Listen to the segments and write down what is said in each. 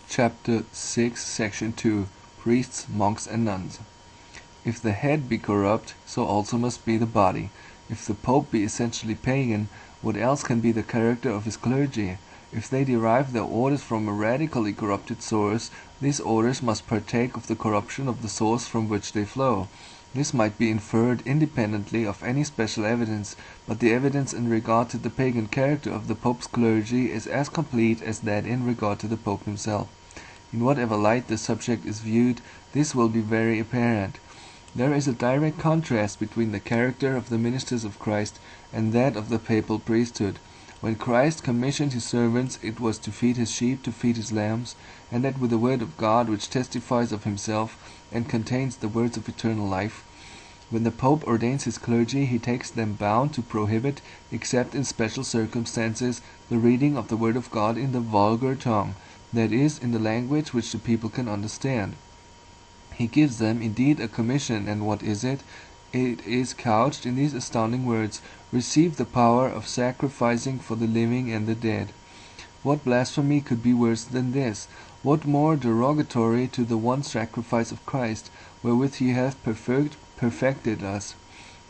Chapter 6, Section 2. Priests, Monks, and Nuns. If the head be corrupt, so also must be the body. If the Pope be essentially pagan, what else can be the character of his clergy? If they derive their orders from a radically corrupted source, these orders must partake of the corruption of the source from which they flow. This might be inferred independently of any special evidence, but the evidence in regard to the pagan character of the Pope's clergy is as complete as that in regard to the Pope himself. In whatever light the subject is viewed, this will be very apparent. There is a direct contrast between the character of the ministers of Christ and that of the papal priesthood. When Christ commissioned his servants, it was to feed his sheep, to feed his lambs, and that with the word of God which testifies of himself and contains the words of eternal life. When the Pope ordains his clergy, he takes them bound to prohibit, except in special circumstances, the reading of the word of God in the vulgar tongue, that is, in the language which the people can understand. He gives them indeed a commission, and what is it? It is couched in these astounding words: "Receive the power of sacrificing for the living and the dead." What blasphemy could be worse than this? What more derogatory to the one sacrifice of Christ, wherewith he hath perfected us?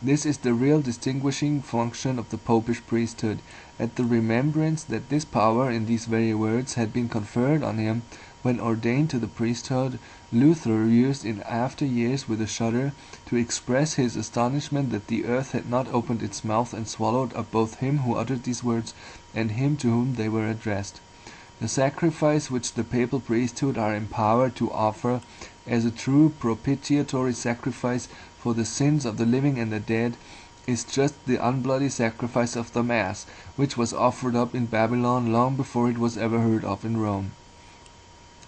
This is the real distinguishing function of the popish priesthood. At the remembrance that this power in these very words had been conferred on him when ordained to the priesthood, Luther used in after years with a shudder to express his astonishment that the earth had not opened its mouth and swallowed up both him who uttered these words and him to whom they were addressed. The sacrifice which the papal priesthood are empowered to offer as a true propitiatory sacrifice for the sins of the living and the dead is just the unbloody sacrifice of the Mass, which was offered up in Babylon long before it was ever heard of in Rome.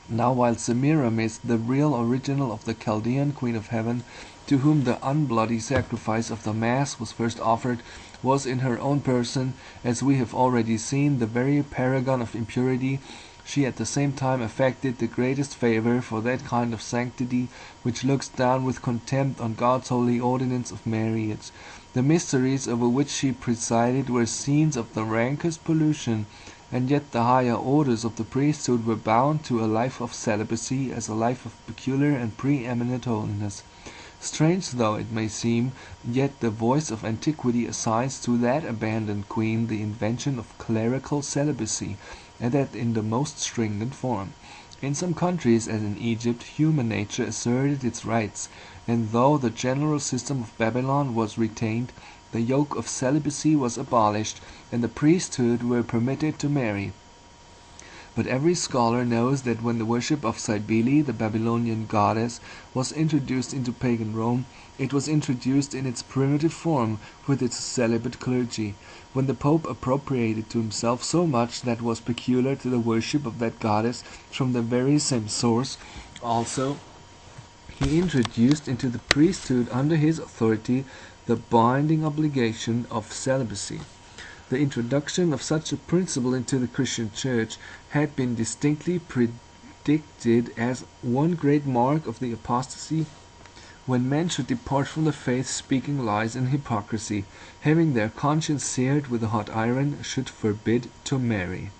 Now while Semiramis, the real original of the Chaldean Queen of Heaven, to whom the unbloody sacrifice of the Mass was first offered, was in her own person, as we have already seen, the very paragon of impurity, she at the same time affected the greatest favor for that kind of sanctity which looks down with contempt on God's holy ordinance of marriage. The mysteries over which she presided were scenes of the rankest pollution, and yet the higher orders of the priesthood were bound to a life of celibacy as a life of peculiar and preeminent holiness. Strange though it may seem, yet the voice of antiquity assigns to that abandoned queen the invention of clerical celibacy, and that in the most stringent form. In some countries, as in Egypt, human nature asserted its rights, and though the general system of Babylon was retained, the yoke of celibacy was abolished, and the priesthood were permitted to marry. But every scholar knows that when the worship of Cybele, the Babylonian goddess, was introduced into pagan Rome, it was introduced in its primitive form, with its celibate clergy. When the Pope appropriated to himself so much that was peculiar to the worship of that goddess from the very same source, also he introduced into the priesthood under his authority the binding obligation of celibacy. The introduction of such a principle into the Christian Church had been distinctly predicted as one great mark of the apostasy, when men should depart from the faith, speaking lies and hypocrisy, having their conscience seared with a hot iron, should forbid to marry.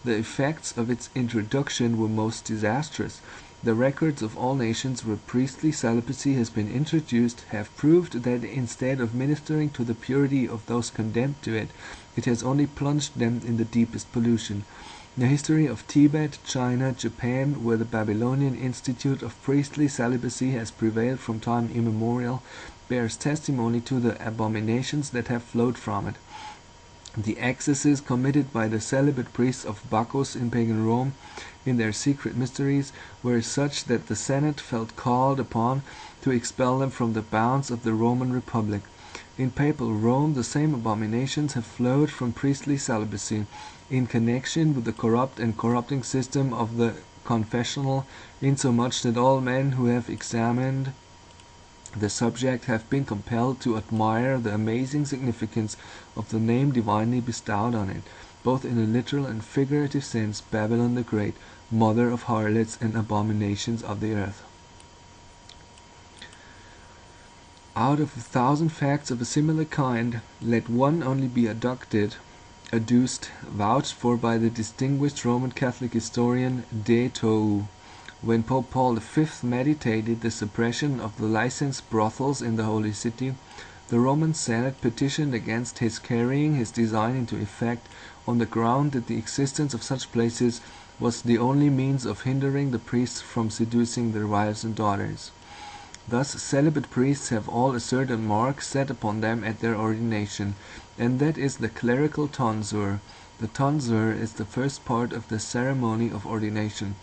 The effects of its introduction were most disastrous. The records of all nations where priestly celibacy has been introduced have proved that instead of ministering to the purity of those condemned to it, it has only plunged them in the deepest pollution. The history of Tibet, China, Japan, where the Babylonian institute of priestly celibacy has prevailed from time immemorial, bears testimony to the abominations that have flowed from it. The excesses committed by the celibate priests of Bacchus in pagan Rome in their secret mysteries were such that the Senate felt called upon to expel them from the bounds of the Roman Republic. In papal Rome the same abominations have flowed from priestly celibacy, in connection with the corrupt and corrupting system of the confessional, insomuch that all men who have examined the subject have been compelled to admire the amazing significance of the name divinely bestowed on it, both in a literal and figurative sense, Babylon the Great, mother of harlots and abominations of the earth. Out of 1,000 facts of a similar kind, let one only be adduced, adduced, vouched for by the distinguished Roman Catholic historian De Tou. When Pope Paul V meditated the suppression of the licensed brothels in the Holy City, the Roman Senate petitioned against his carrying his design into effect on the ground that the existence of such places was the only means of hindering the priests from seducing their wives and daughters. Thus celibate priests have all a certain mark set upon them at their ordination, and that is the clerical tonsure. The tonsure is the first part of the ceremony of ordination,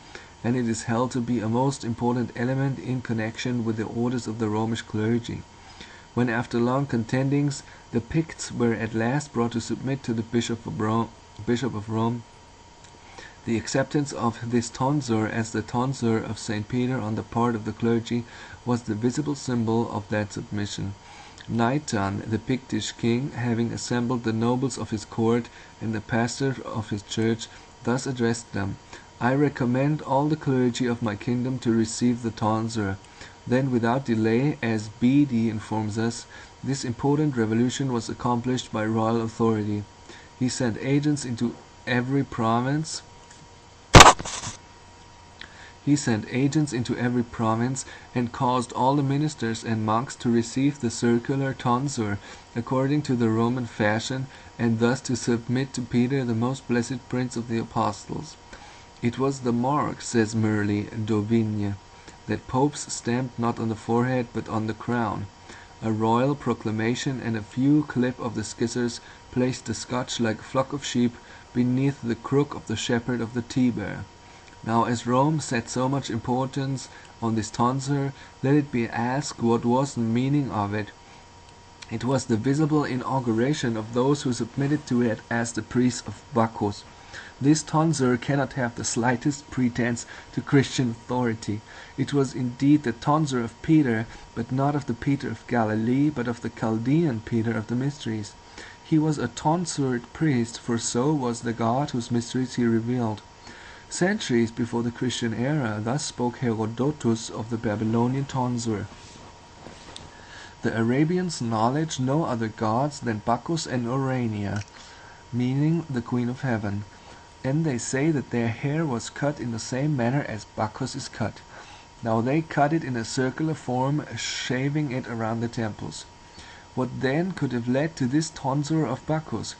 and it is held to be a most important element in connection with the orders of the Romish clergy. When after long contendings the Picts were at last brought to submit to the Bishop of Rome, the acceptance of this tonsure as the tonsure of St. Peter on the part of the clergy was the visible symbol of that submission. Naitan, the Pictish king, having assembled the nobles of his court and the pastor of his church, thus addressed them: "I recommend all the clergy of my kingdom to receive the tonsure." Then without delay, as Bede informs us, this important revolution was accomplished by royal authority. He sent agents into every province and caused all the ministers and monks to receive the circular tonsure according to the Roman fashion, and thus to submit to Peter, the most blessed Prince of the Apostles. It was the mark, says Merli d'Auvigne, that popes stamped not on the forehead but on the crown. A royal proclamation and a few clip of the scissors placed the Scotch like a flock of sheep beneath the crook of the shepherd of the Tiber. Now as Rome set so much importance on this tonsure, let it be asked what was the meaning of it. It was the visible inauguration of those who submitted to it as the priests of Bacchus. This tonsure cannot have the slightest pretence to Christian authority. It was indeed the tonsure of Peter, but not of the Peter of Galilee, but of the Chaldean Peter of the mysteries. He was a tonsured priest, for so was the God whose mysteries he revealed. Centuries before the Christian era, thus spoke Herodotus of the Babylonian tonsure: "The Arabians acknowledge no other gods than Bacchus and Urania," meaning the Queen of Heaven, "and they say that their hair was cut in the same manner as Bacchus is cut. Now they cut it in a circular form, shaving it around the temples." What then could have led to this tonsure of Bacchus?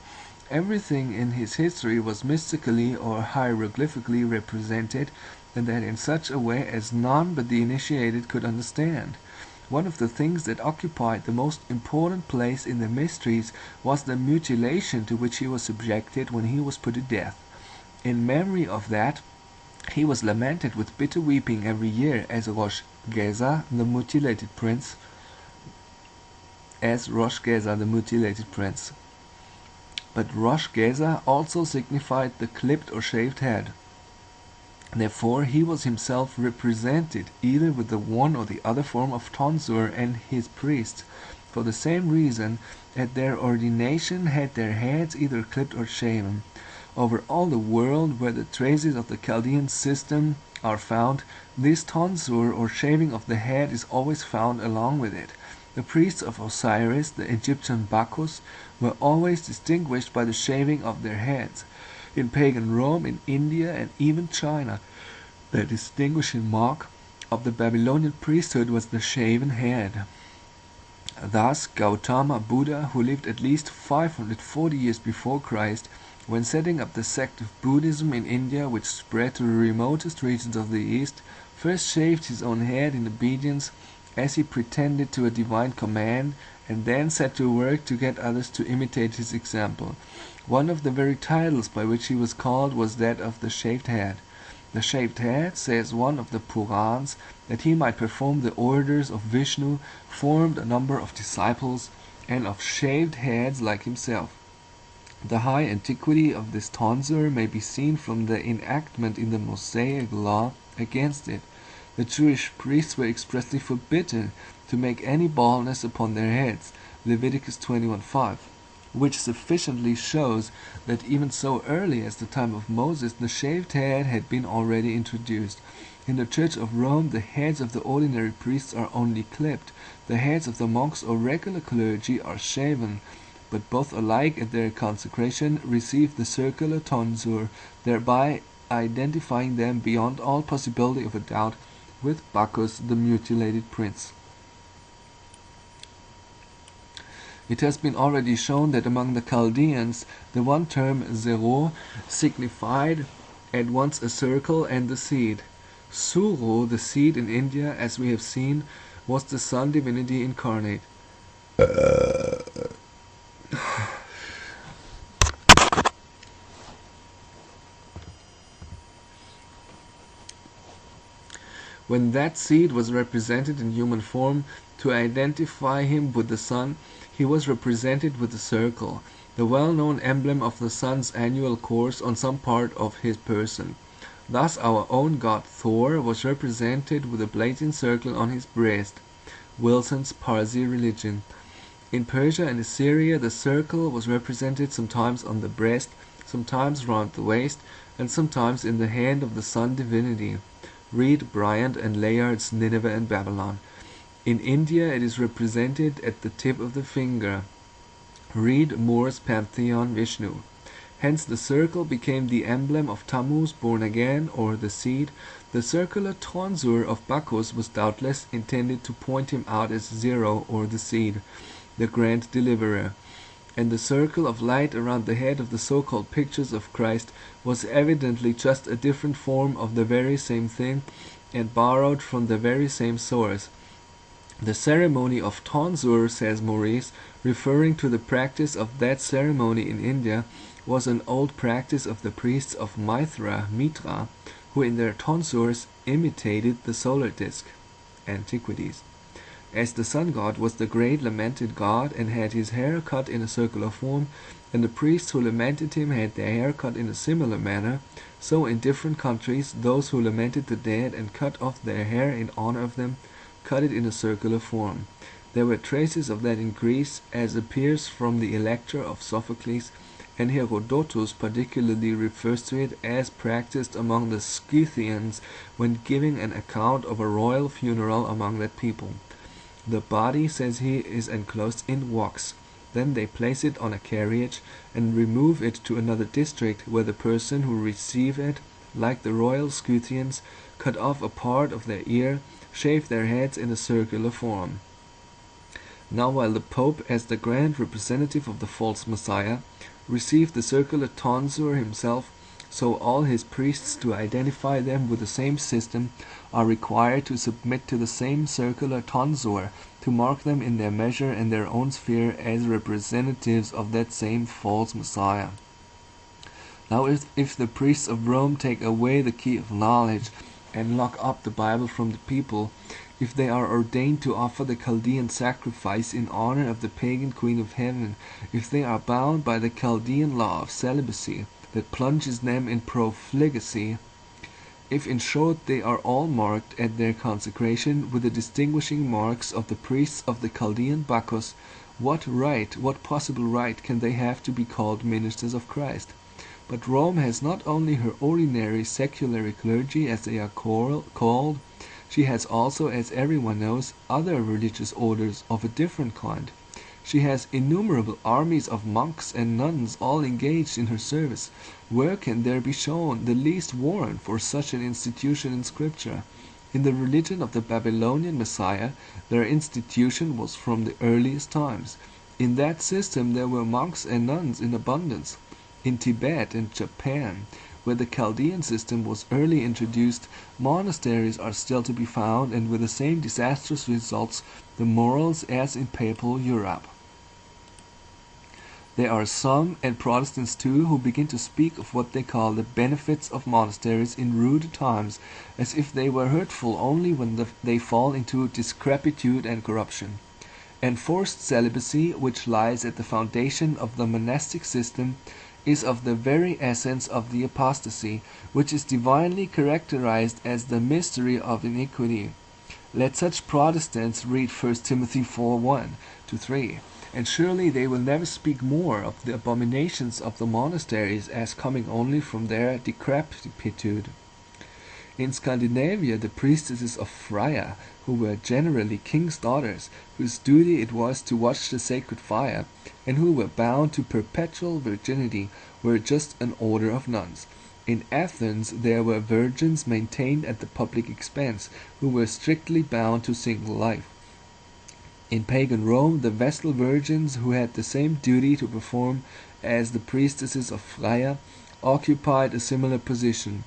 Everything in his history was mystically or hieroglyphically represented, and that in such a way as none but the initiated could understand. One of the things that occupied the most important place in the mysteries was the mutilation to which he was subjected when he was put to death. In memory of that, he was lamented with bitter weeping every year as Rosh Geza, the mutilated prince. But Rosh Geza also signified the clipped or shaved head. Therefore he was himself represented either with the one or the other form of tonsure, and his priests, for the same reason, at their ordination had their heads either clipped or shaven. Over all the world where the traces of the Chaldean system are found, this tonsure or shaving of the head is always found along with it. The priests of Osiris, the Egyptian Bacchus, were always distinguished by the shaving of their heads. In pagan Rome, in India, and even China, the distinguishing mark of the Babylonian priesthood was the shaven head. Thus Gautama Buddha, who lived at least 540 years before Christ, when setting up the sect of Buddhism in India, which spread to the remotest regions of the East, first shaved his own head in obedience, as he pretended, to a divine command, and then set to work to get others to imitate his example. One of the very titles by which he was called was that of the shaved head. The shaved head, says one of the Purans, that he might perform the orders of Vishnu, formed a number of disciples, and of shaved heads like himself. The high antiquity of this tonsure may be seen from the enactment in the Mosaic law against it. The Jewish priests were expressly forbidden to make any baldness upon their heads, Leviticus 21:5, which sufficiently shows that even so early as the time of Moses the shaved head had been already introduced. In the Church of Rome the heads of the ordinary priests are only clipped, the heads of the monks or regular clergy are shaven. but both alike at their consecration received the circular tonsure, thereby identifying them beyond all possibility of a doubt with Bacchus, the mutilated prince. It has been already shown that among the Chaldeans the one term zero signified at once a circle and the seed. Suru, the seed in India, as we have seen, was the sun divinity incarnate. When that seed was represented in human form, to identify him with the sun, he was represented with a circle, the well-known emblem of the sun's annual course on some part of his person. Thus our own god Thor was represented with a blazing circle on his breast. Wilson's Parsi religion. In Persia and Assyria the circle was represented sometimes on the breast, sometimes round the waist, and sometimes in the hand of the sun divinity. Read Bryant and Layard's Nineveh and Babylon. In India it is represented at the tip of the finger. Read Moore's Pantheon Vishnu. Hence the circle became the emblem of Tammuz born again, or the seed. The circular tonsure of Bacchus was doubtless intended to point him out as zero, or the seed, the grand deliverer. And the circle of light around the head of the so-called pictures of Christ was evidently just a different form of the very same thing, and borrowed from the very same source. The ceremony of tonsure, says Maurice, referring to the practice of that ceremony in India, was an old practice of the priests of Mitra, who in their tonsures imitated the solar disk. Antiquities. As the sun god was the great lamented god, and had his hair cut in a circular form, and the priests who lamented him had their hair cut in a similar manner, so in different countries those who lamented the dead and cut off their hair in honor of them, cut it in a circular form. There were traces of that in Greece, as appears from the Electra of Sophocles, and Herodotus particularly refers to it as practiced among the Scythians when giving an account of a royal funeral among that people. The body, says he, is enclosed in wax. Then they place it on a carriage and remove it to another district, where the person who receive it, like the royal Scythians, cut off a part of their ear, shave their heads in a circular form. Now while the Pope, as the grand representative of the false Messiah, received the circular tonsure himself, so all his priests, to identify them with the same system, are required to submit to the same circular tonsure, to mark them in their measure and their own sphere as representatives of that same false Messiah. Now if the priests of Rome take away the key of knowledge, and lock up the Bible from the people, if they are ordained to offer the Chaldean sacrifice in honor of the pagan Queen of Heaven, if they are bound by the Chaldean law of celibacy, that plunges them in profligacy, if in short they are all marked at their consecration with the distinguishing marks of the priests of the Chaldean Bacchus, what right, what possible right can they have to be called ministers of Christ? But Rome has not only her ordinary secular clergy, as they are called, she has also, as everyone knows, other religious orders of a different kind. She has innumerable armies of monks and nuns all engaged in her service. Where can there be shown the least warrant for such an institution in Scripture? In the religion of the Babylonian Messiah, their institution was from the earliest times. In that system there were monks and nuns in abundance. In Tibet and Japan, where the Chaldean system was early introduced, monasteries are still to be found, and with the same disastrous results the morals as in Papal Europe. There are some, and Protestants too, who begin to speak of what they call the benefits of monasteries in rude times, as if they were hurtful only when they fall into decrepitude and corruption. Enforced celibacy, which lies at the foundation of the monastic system, is of the very essence of the apostasy, which is divinely characterized as the mystery of iniquity. Let such Protestants read 1 Timothy 4:1-3, and surely they will never speak more of the abominations of the monasteries as coming only from their decrepitude. In Scandinavia, the priestesses of Freya, who were generally king's daughters, whose duty it was to watch the sacred fire, and who were bound to perpetual virginity, were just an order of nuns. In Athens there were virgins maintained at the public expense, who were strictly bound to single life. In pagan Rome, the Vestal virgins, who had the same duty to perform as the priestesses of Freya, occupied a similar position.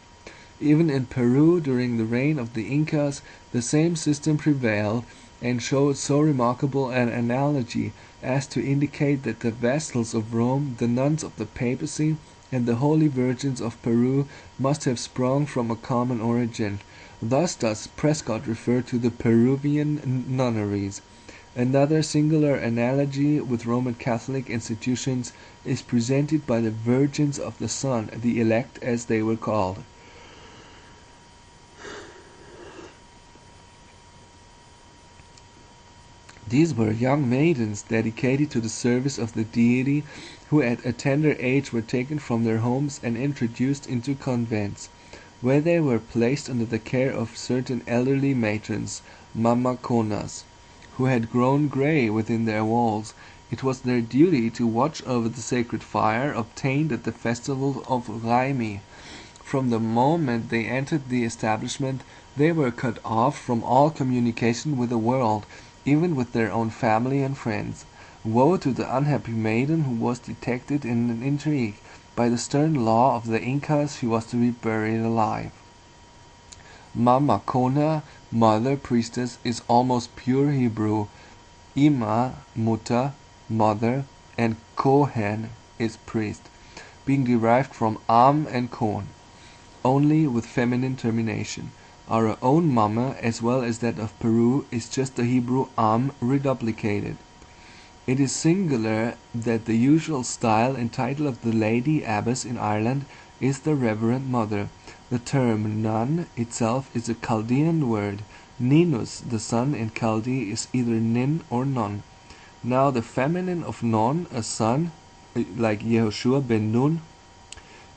Even in Peru, during the reign of the Incas, the same system prevailed, and showed so remarkable an analogy as to indicate that the Vestals of Rome, the nuns of the papacy, and the holy virgins of Peru must have sprung from a common origin. Thus does Prescott refer to the Peruvian nunneries. Another singular analogy with Roman Catholic institutions is presented by the Virgins of the Sun, the elect as they were called. These were young maidens dedicated to the service of the deity, who at a tender age were taken from their homes and introduced into convents, where they were placed under the care of certain elderly matrons, mamaconas, who had grown grey within their walls. It was their duty to watch over the sacred fire obtained at the festival of Raimi. From the moment they entered the establishment, they were cut off from all communication with the world, even with their own family and friends. Woe to the unhappy maiden who was detected in an intrigue. By the stern law of the Incas she was to be buried alive. Mamacona, mother, priestess, is almost pure Hebrew. Ima, mutter, mother, and Kohen is priest, being derived from Am and Kohn, only with feminine termination. Our own Mama, as well as that of Peru, is just the Hebrew Am reduplicated. It is singular that the usual style and title of the lady abbess in Ireland is the Reverend Mother. The term nun itself is a Chaldean word. Ninus, the son in Chaldee, is either nin or non. Now the feminine of non, a son, like Yehoshua ben Nun,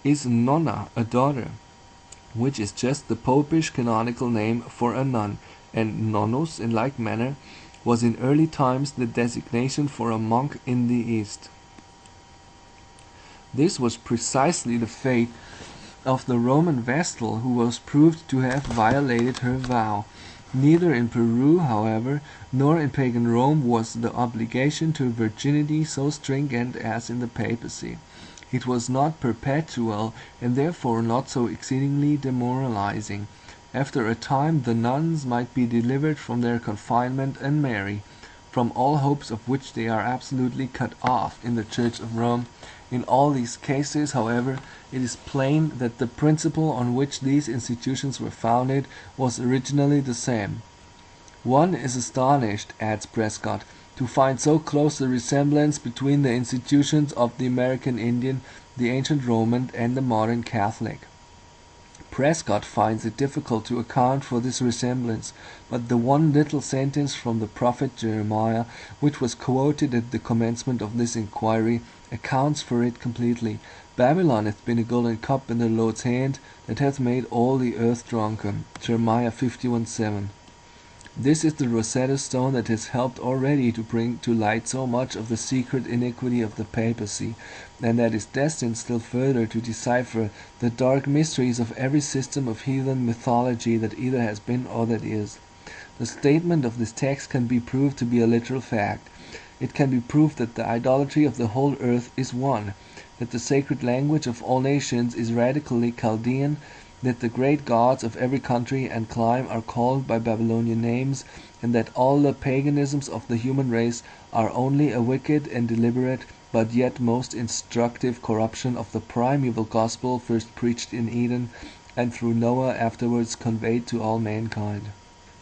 is nonna, a daughter, which is just the popish canonical name for a nun, and nonnus, in like manner, was in early times the designation for a monk in the East. This was precisely the fate of the Roman Vestal, who was proved to have violated her vow. Neither in Peru, however, nor in pagan Rome was the obligation to virginity so stringent as in the papacy. It was not perpetual, and therefore not so exceedingly demoralizing. After a time the nuns might be delivered from their confinement and marry, from all hopes of which they are absolutely cut off in the Church of Rome. In all these cases, however, it is plain that the principle on which these institutions were founded was originally the same. One is astonished, adds Prescott, to find so close a resemblance between the institutions of the American Indian, the ancient Roman, and the modern Catholic. Prescott finds it difficult to account for this resemblance, but the one little sentence from the prophet Jeremiah, which was quoted at the commencement of this inquiry, accounts for it completely. Babylon hath been a golden cup in the Lord's hand, that hath made all the earth drunken. Jeremiah 51:7. This is the Rosetta Stone that has helped already to bring to light so much of the secret iniquity of the papacy, and that is destined still further to decipher the dark mysteries of every system of heathen mythology that either has been or that is. The statement of this text can be proved to be a literal fact. It can be proved that the idolatry of the whole earth is one, that the sacred language of all nations is radically Chaldean, that the great gods of every country and clime are called by Babylonian names, and that all the paganisms of the human race are only a wicked and deliberate, but yet most instructive corruption of the primeval gospel first preached in Eden, and through Noah afterwards conveyed to all mankind.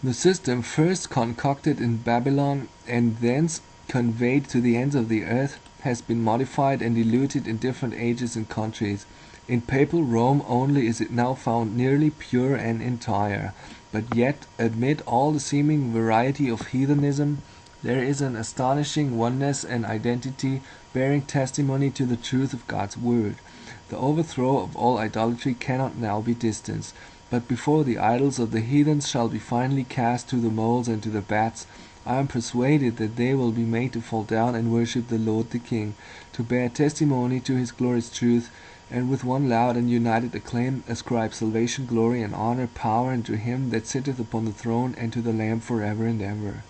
The system first concocted in Babylon, and thence conveyed to the ends of the earth, has been modified and diluted in different ages and countries. In papal Rome only is it now found nearly pure and entire, but yet, amid all the seeming variety of heathenism, there is an astonishing oneness and identity bearing testimony to the truth of God's word. The overthrow of all idolatry cannot now be distanced. But before the idols of the heathens shall be finally cast to the moles and to the bats, I am persuaded that they will be made to fall down and worship the Lord the King, to bear testimony to his glorious truth, and with one loud and united acclaim ascribe salvation, glory, and honor, power unto him that sitteth upon the throne, and to the Lamb forever and ever.